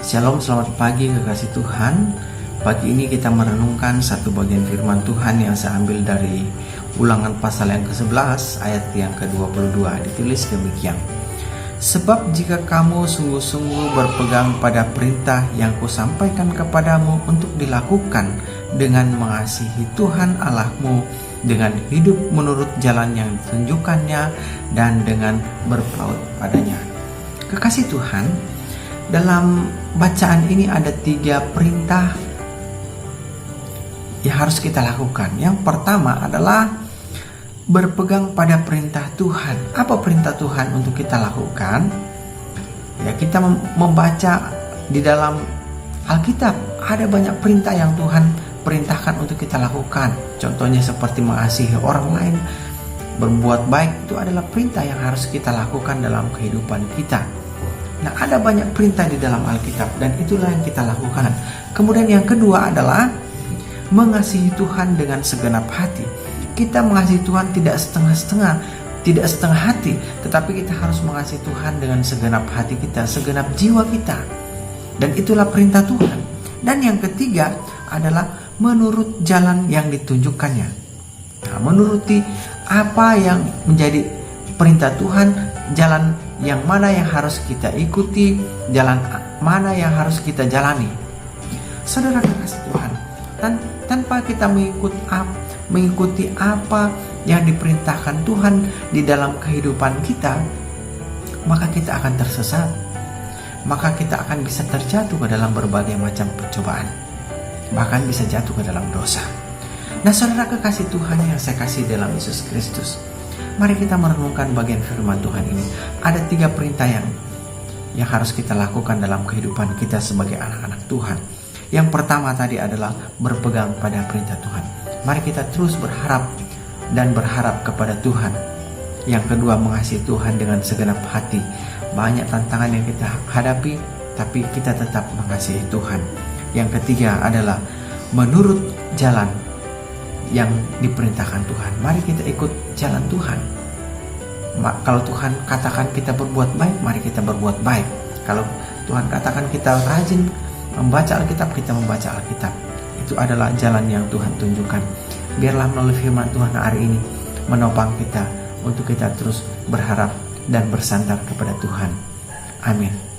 Shalom, selamat pagi kekasih Tuhan. Pagi ini kita merenungkan satu bagian firman Tuhan yang saya ambil dari Ulangan pasal yang ke-11 ayat yang ke-22. Ditulis demikian: Sebab jika kamu sungguh-sungguh berpegang pada perintah yang kusampaikan kepadamu untuk dilakukan dengan mengasihi Tuhan Allahmu, dengan hidup menurut jalan yang ditunjukkannya, dan dengan berpaut padanya. Kekasih Tuhan, dalam bacaan ini ada 3 perintah yang harus kita lakukan. Yang pertama adalah berpegang pada perintah Tuhan. Apa perintah Tuhan untuk kita lakukan? Ya, kita membaca di dalam Alkitab ada banyak perintah yang Tuhan perintahkan untuk kita lakukan. Contohnya seperti mengasihi orang lain, berbuat baik, itu adalah perintah yang harus kita lakukan dalam kehidupan kita. Nah, ada banyak perintah di dalam Alkitab dan itulah yang kita lakukan. Kemudian yang kedua adalah mengasihi Tuhan dengan segenap hati. Kita mengasihi Tuhan tidak setengah-setengah, tidak setengah hati, tetapi kita harus mengasihi Tuhan dengan segenap hati kita, segenap jiwa kita. Dan itulah perintah Tuhan. Dan yang ketiga adalah menurut jalan yang ditunjukkannya. Nah, menuruti apa yang menjadi perintah Tuhan, jalan yang mana yang harus kita ikuti, jalan mana yang harus kita jalani. Saudara kekasih Tuhan, tanpa kita mengikuti apa yang diperintahkan Tuhan di dalam kehidupan kita, maka kita akan tersesat. Maka kita akan bisa terjatuh ke dalam berbagai macam pencobaan, bahkan bisa jatuh ke dalam dosa. Nah, saudara kekasih Tuhan yang saya kasih dalam Yesus Kristus, mari kita merenungkan bagian firman Tuhan ini. Ada 3 perintah yang harus kita lakukan dalam kehidupan kita sebagai anak-anak Tuhan. Yang pertama tadi adalah berpegang pada perintah Tuhan. Mari kita terus berharap kepada Tuhan. Yang kedua, mengasihi Tuhan dengan segenap hati. Banyak tantangan yang kita hadapi, tapi kita tetap mengasihi Tuhan. Yang ketiga adalah menurut jalan yang diperintahkan Tuhan. Mari kita ikut jalan Tuhan. Kalau Tuhan katakan kita berbuat baik, mari kita berbuat baik. Kalau Tuhan katakan kita rajin membaca Alkitab, kita membaca Alkitab. Itu adalah jalan yang Tuhan tunjukkan. Biarlah melalui firman Tuhan hari ini menopang kita untuk kita terus berharap dan bersandar kepada Tuhan. Amin.